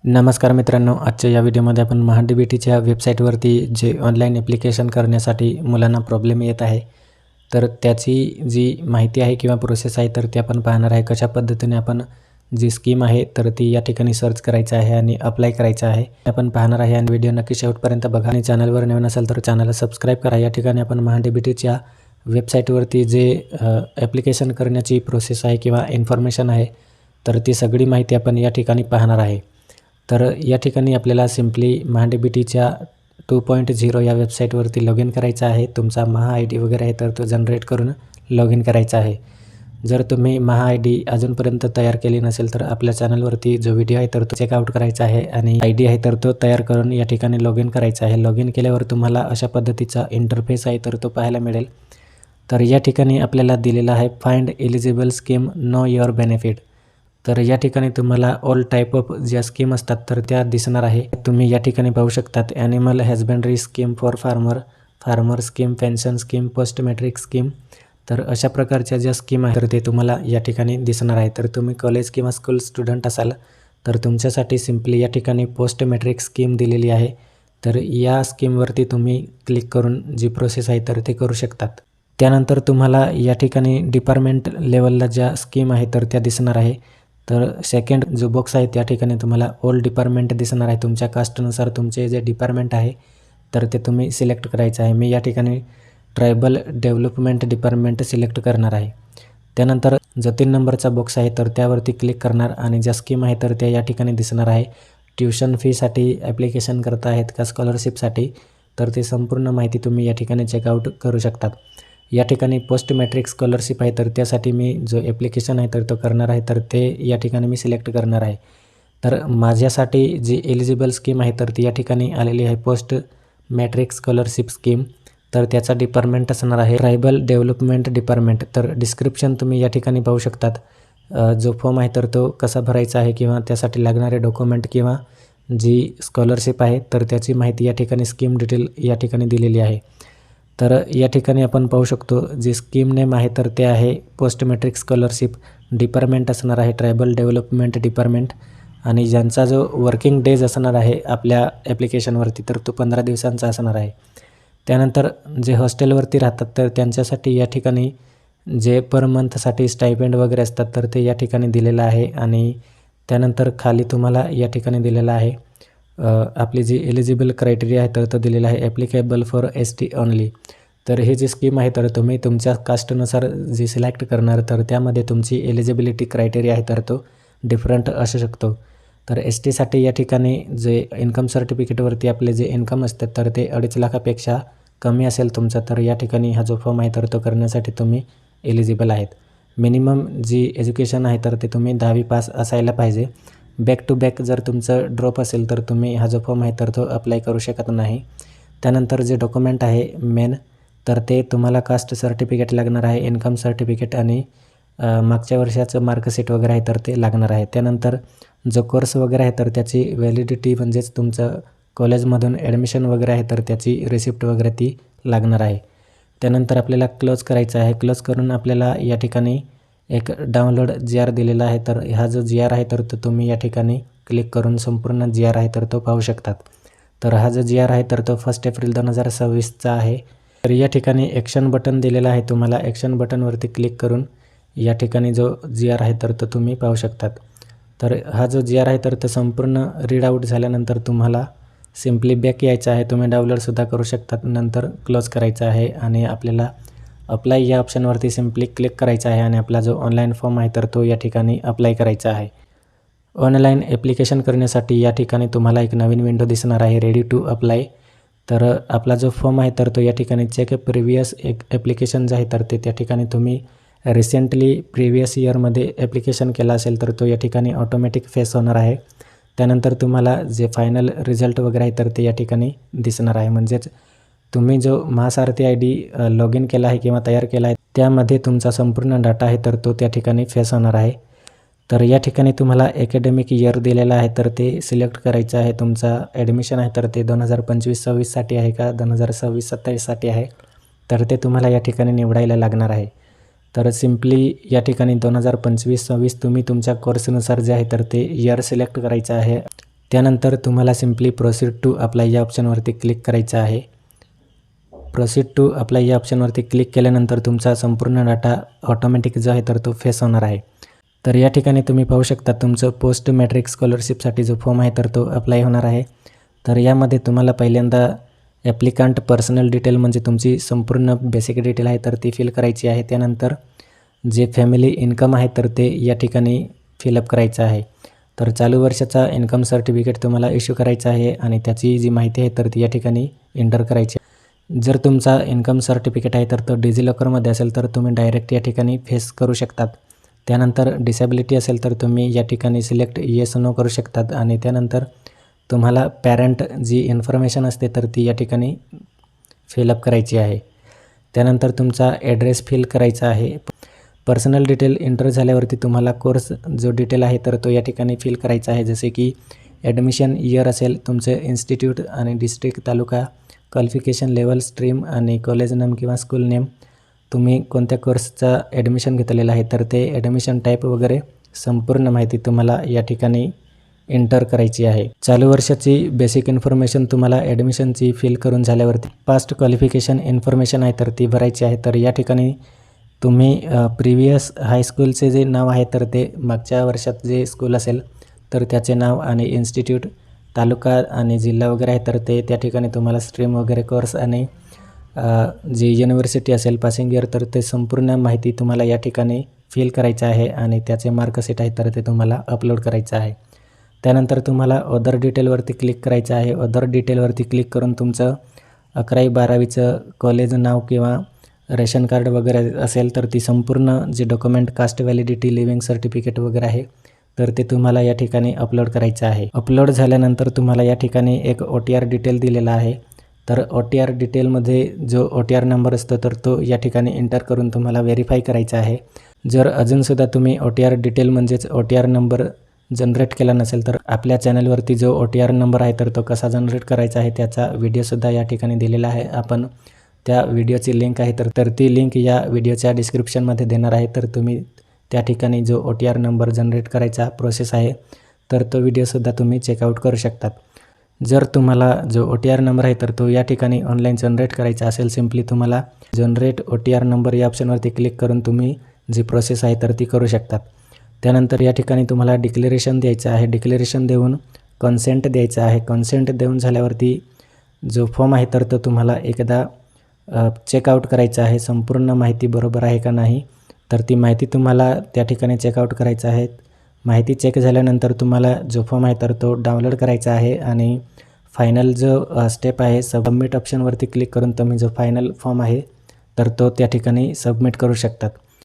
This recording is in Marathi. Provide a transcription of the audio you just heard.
नमस्कार मित्रांनो, आजच्या या व्हिडिओमध्ये आपण महा-डी-बी-टीच्या वेबसाईटवरती जे ऑनलाईन ॲप्लिकेशन करण्यासाठी मुलांना प्रॉब्लेम येत आहे, तर त्याची जी माहिती आहे किंवा प्रोसेस आहे तर ती आपण पाहणार आहे. कशा पद्धतीने आपण जी स्कीम आहे तर ती या ठिकाणी सर्च करायचं आहे आणि अप्लाय करायचं आहे आपण पाहणार आहे. आणि व्हिडिओ नक्की शेवटपर्यंत बघा आणि चॅनलवर नवीन असाल तर चॅनलला सबस्क्राईब करा. या ठिकाणी आपण महा-डी-बी-टीच्या वेबसाईटवरती जे ॲप्लिकेशन करण्याची प्रोसेस आहे किंवा इन्फॉर्मेशन आहे तर ती सगळी माहिती आपण या ठिकाणी पाहणार आहे. तर या ठिकाणी आपल्याला सिम्पली महा-डी-बी-टीच्या 2.0 या वेबसाईटवरती लॉग इन करायचं आहे. तुमचा महा आय डी वगैरे आहे तर तो जनरेट करून लॉग इन करायचा आहे. जर तुम्ही महा आय डी अजूनपर्यंत तयार केली नसेल तर आपल्या चॅनलवरती जो व्हिडिओ आहे तर तो चेकआउट करायचा आहे आणि आय डी आहे तर तो तयार करून या ठिकाणी लॉग इन करायचा आहे. लॉग इन केल्यावर तुम्हाला अशा पद्धतीचा इंटरफेस आहे तर तो पाहायला मिळेल. तर या ठिकाणी आपल्याला दिलेला आहे find eligible scheme, know your benefit. तर या ठिकाणी तुम्हाला ऑल टाईप ऑफ ज्या स्कीम असतात तर त्या दिसणार आहे. तुम्ही या ठिकाणी पाहू शकतात animal husbandry scheme for farmer scheme, pension scheme, post matric scheme. तर अशा प्रकारच्या ज्या स्कीम आहेत तर ते तुम्हाला या ठिकाणी दिसणार आहे. तर तुम्ही कॉलेज किंवा स्कूल स्टुडंट असाल तर तुमच्यासाठी सिम्पली या ठिकाणी पोस्ट मॅट्रिक स्कीम दिलेली आहे. तर या स्कीमवरती तुम्ही क्लिक करून जी प्रोसेस आहे तर ते करू शकतात. त्यानंतर तुम्हाला या ठिकाणी डिपार्टमेंट लेवलला ज्या स्कीम आहे तर त्या दिसणार आहे. तर सेकंड जो बॉक्स आहे त्या ठिकाणी तुम्हाला ऑल डिपार्टमेंट दिसणार आहे. तुमच्या कास्टनुसार तुमचे जे डिपार्टमेंट आहे तर ते तुम्ही सिलेक्ट करायचं आहे. मी या ठिकाणी ट्रायबल डेव्हलपमेंट डिपार्टमेंट सिलेक्ट करणार आहे. त्यानंतर जो 3 नंबरचा बॉक्स आहे तर त्यावरती क्लिक करणार आणि ज्या स्कीम आहे तर त्या या ठिकाणी दिसणार आहे. ट्युशन फीसाठी ॲप्लिकेशन करत आहेत का स्कॉलरशिपसाठी, तर ते संपूर्ण माहिती तुम्ही या ठिकाणी चेकआउट करू शकतात. या ठिकाणी पोस्ट मॅट्रिक स्कॉलरशिप आहे तर त्यासाठी मी जो ॲप्लिकेशन आहे तर तो करणार आहे तर ते या ठिकाणी मी सिलेक्ट करणार आहे. तर माझ्यासाठी जी एलिजिबल स्कीम आहे तर ती या ठिकाणी आलेली आहे पोस्ट मॅट्रिक स्कॉलरशिप स्कीम. तर त्याचा डिपार्टमेंट असणार आहे ट्रायबल डेव्हलपमेंट डिपार्टमेंट. तर डिस्क्रिप्शन तुम्ही या ठिकाणी पाहू शकतात. जो फॉर्म आहे तर तो कसा भरायचा आहे किंवा त्यासाठी लागणारे डॉक्युमेंट किंवा जी स्कॉलरशिप आहे तर त्याची माहिती या ठिकाणी स्कीम डिटेल या ठिकाणी दिलेली आहे. तर या ठिकाणी आपण पाहू शकतो जी स्कीम नेम आहे तर ते आहे पोस्ट मॅट्रिक स्कॉलरशिप. डिपार्टमेंट असणार आहे ट्रायबल डेव्हलपमेंट डिपार्टमेंट आणि ज्यांचा जो वर्किंग डेज असणार आहे आपल्या ॲप्लिकेशनवरती तर तो 15 दिवसांचा असणार आहे. त्यानंतर जे हॉस्टेलवरती राहतात तर त्यांच्यासाठी या ठिकाणी जे पर मंथसाठी स्टायपेंड वगैरे असतात तर ते या ठिकाणी दिलेलं आहे. आणि त्यानंतर खाली तुम्हाला या ठिकाणी दिलेलं आहे आपली जी एलिजिबल क्रायटेरिया आहे तर तो दिलेला आहे ॲप्लिकेबल फॉर ST ओनली. तर ही जी स्कीम आहे तर तुम्ही तुमच्या कास्टनुसार जी सिलेक्ट करणार तर त्यामध्ये तुमची एलिजिबिलिटी क्रायटेरिया आहे तर तो डिफरंट असू शकतो. तर STसाठी या ठिकाणी जे इन्कम सर्टिफिकेटवरती आपले जे इन्कम असतात तर ते 2.5 लाखापेक्षा कमी असेल तुमचं तर या ठिकाणी हा जो फॉर्म आहे तर तो करण्यासाठी तुम्ही एलिजिबल आहेत. मिनिमम जी एज्युकेशन आहे तर ते तुम्ही 10वी पास असायला पाहिजे. बॅक टू बॅक जर तुमचं ड्रॉप असेल तर तुम्ही हा जो फॉर्म आहे तर तो अप्लाय करू शकत नाही. त्यानंतर जे डॉक्युमेंट आहे मेन तर ते तुम्हाला कास्ट सर्टिफिकेट लागणार आहे, इन्कम सर्टिफिकेट आणि मागच्या वर्षाचं मार्कशीट वगैरे आहे तर ते लागणार आहे. त्यानंतर जो कोर्स वगैरे आहे तर त्याची व्हॅलिडिटी म्हणजेच तुमचं कॉलेजमधून ॲडमिशन वगैरे आहे तर त्याची रिसिप्ट वगैरे ती लागणार आहे. त्यानंतर आपल्याला क्लोज करायचं आहे. क्लोज करून आपल्याला या ठिकाणी एक डाउनलोड GR दिलेला आहे. तर हा जो GR आहे तर तो तुम्ही या ठिकाणी क्लिक करून संपूर्ण GR आहे तर तो पाहू शकतात. तर हा जो GR आहे तर तो 1 एप्रिल 2026चा आहे. तर या ठिकाणी ॲक्शन बटन दिलेला आहे. तुम्हाला ॲक्शन बटनवरती क्लिक करून या ठिकाणी जो GR आहे तर तो तुम्ही पाहू शकतात. तर हा जो GR आहे तर तो संपूर्ण रीड आऊट झाल्यानंतर तुम्हाला सिम्पली बॅक यायचं आहे. तुम्ही डाउनलोडसुद्धा करू शकतात. नंतर क्लोज करायचं आहे आणि आपल्याला अप्लाय या ऑप्शनवरती सिम्पली क्लिक करायचं आहे आणि आपला जो ऑनलाईन फॉर्म आहे तर तो या ठिकाणी अप्लाय करायचा आहे. ऑनलाईन ॲप्लिकेशन करण्यासाठी या ठिकाणी तुम्हाला एक नवीन विंडो दिसणार आहे रेडी टू अप्लाय. तर आपला जो फॉर्म आहे तर तो या ठिकाणी चेक प्रिव्हियस एक ॲप्लिकेशन जे आहे तर ते त्या ठिकाणी तुम्ही रिसेंटली प्रिव्हियस इयरमध्ये ॲप्लिकेशन केला असेल तर तो या ठिकाणी ऑटोमॅटिक फेस होणार आहे. त्यानंतर तुम्हाला जे फायनल रिझल्ट वगैरे आहे तर ते या ठिकाणी दिसणार आहे. म्हणजेच तुम्ही जो महासारथी आय डी लॉग इन केला आहे किंवा तयार केला आहे त्यामध्ये तुमचा संपूर्ण डाटा आहे तर तो त्या ठिकाणी फेस होणार आहे. तर या ठिकाणी तुम्हाला ॲकॅडमिक इयर दिलेला आहे तर ते सिलेक्ट करायचं आहे. तुमचा ॲडमिशन आहे तर ते 2025-26साठी आहे का 2026-27साठी आहे तर ते तुम्हाला या ठिकाणी निवडायला लागणार आहे. तर सिम्पली या ठिकाणी 2025-26 तुम्ही तुमच्या कोर्सनुसार जे आहे तर ते इयर सिलेक्ट करायचं आहे. त्यानंतर तुम्हाला सिम्पली प्रोसीड टू अप्लाय या ऑप्शनवरती क्लिक करायचं आहे. प्रोसीड टू अप्लाय या ऑप्शनवरती क्लिक केल्यानंतर तुमचा संपूर्ण डाटा ऑटोमॅटिक जो आहे तर तो फेस होणार आहे. तर या ठिकाणी तुम्ही पाहू शकता तुमचं पोस्ट मॅट्रिक स्कॉलरशिपसाठी जो फॉर्म आहे तर तो अप्लाय होणार आहे. तर यामध्ये तुम्हाला पहिल्यांदा ॲप्लिकंट पर्सनल डिटेल म्हणजे तुमची संपूर्ण बेसिक डिटेल आहे तर ती फिल करायची आहे. त्यानंतर जे फॅमिली इन्कम आहे तर ते या ठिकाणी फिलअप करायचं आहे. तर चालू वर्षाचा इन्कम सर्टिफिकेट तुम्हाला इश्यू करायचा आहे आणि त्याची जी माहिती आहे तर ती या ठिकाणी एंटर करायची. जर तुमचा इन्कम सर्टिफिकेट आहे तर तो डिजिलॉकरमध्ये असेल तर तुम्ही डायरेक्ट या ठिकाणी फेस करू शकतात. त्यानंतर डिसेबिलिटी असेल तर तुम्ही या ठिकाणी सिलेक्ट येस नो करू शकतात आणि त्यानंतर तुम्हाला पॅरेंट जी इन्फॉर्मेशन असते तर ती या ठिकाणी फिलअप करायची आहे. त्यानंतर तुमचा ॲड्रेस फिल करायचा आहे. पर्सनल डिटेल एंटर झाल्यावरती तुम्हाला कोर्स जो डिटेल आहे तर तो या ठिकाणी फिल करायचा आहे. जसे की ॲडमिशन इयर असेल, तुमचे इन्स्टिट्यूट आणि डिस्ट्रिक्ट, तालुका, क्वालिफिकेशन लेवल, स्ट्रीम आणि कॉलेज नेम किंवा स्कूल नेम, तुम्ही कोणत्या कोर्सचा ॲडमिशन घेतलेला आहे तर ते ॲडमिशन टाईप वगैरे संपूर्ण माहिती तुम्हाला या ठिकाणी एंटर करायची आहे. चालू वर्षाची बेसिक इन्फॉर्मेशन तुम्हाला ॲडमिशनची फिल करून झाल्यावरती पास्ट क्वालिफिकेशन इन्फॉर्मेशन आहे तर ती भरायची आहे. तर या ठिकाणी तुम्ही प्रिव्हियस हायस्कूलचे जे नाव आहे तर ते मागच्या वर्षात जे स्कूल असेल तर त्याचे नाव आणि इन्स्टिट्यूट, तालुका आणि जिल्हा वगैरे आहे तर ते त्या ठिकाणी तुम्हाला स्ट्रीम वगैरे कोर्स आणि जी युनिव्हर्सिटी असेल, पासिंग इयर, तर ते संपूर्ण माहिती तुम्हाला या ठिकाणी फिल करायचं आहे आणि त्याचे मार्कशीट आहे तर ते तुम्हाला अपलोड करायचं आहे. त्यानंतर तुम्हाला अदर डिटेलवरती क्लिक करायचं आहे. अदर डिटेलवरती क्लिक करून तुमचं 11वी-12वीचं कॉलेज नाव किंवा रेशन कार्ड वगैरे असेल तर ती संपूर्ण जे document, caste validity, living certificate वगैरे आहे तर ते तुम्हाला या ठिकाणी अपलोड करायचं आहे. अपलोड झाल्यानंतर तुम्हाला या ठिकाणी एक OTR डिटेल दिलेला आहे. तर OTR डिटेलमध्ये जो OTR नंबर असतो तर तो या ठिकाणी एंटर करून तुम्हाला व्हेरीफाय करायचा आहे. जर अजूनसुद्धा तुम्ही OTR डिटेल म्हणजेच OTR नंबर जनरेट केला नसेल तर आपल्या चॅनलवरती जो OTR नंबर आहे तर तो कसा जनरेट करायचा आहे त्याचा व्हिडिओसुद्धा या ठिकाणी दिलेला आहे. आपण त्या व्हिडिओची लिंक आहे तर ती लिंक या व्हिडिओच्या डिस्क्रिप्शनमध्ये देणार आहे. तर तुम्ही त्या ठिकाणी जो OTR नंबर जनरेट करायचा प्रोसेस आहे तर तो व्हिडिओसुद्धा तुम्ही चेकआउट करू शकतात. जर तुम्हाला जो OTR नंबर आहे तर तो या ठिकाणी ऑनलाईन जनरेट करायचा असेल, सिम्पली तुम्हाला जनरेट OTR नंबर या ऑप्शनवरती क्लिक करून तुम्ही जी प्रोसेस आहे तर ती करू शकतात. त्यानंतर या ठिकाणी तुम्हाला डिक्लेरेशन द्यायचं आहे. डिक्लेरेशन देऊन कन्सेंट द्यायचं आहे. कन्सेंट देऊन झाल्यावरती जो फॉर्म आहे तर तो तुम्हाला एकदा चेकआउट करायचा आहे. संपूर्ण माहिती बरोबर आहे का नाही तर ती माहिती तुम्हाला त्या ठिकाणी चेकआउट करायचं आहे. माहिती चेक झाल्यानंतर तुम्हाला जो फॉर्म आहे तर तो डाउनलोड करायचा आहे आणि फायनल जो स्टेप आहे सबमिट ऑप्शनवरती क्लिक करून तुम्ही जो फायनल फॉर्म आहे तर तो त्या ठिकाणी सबमिट करू शकतात.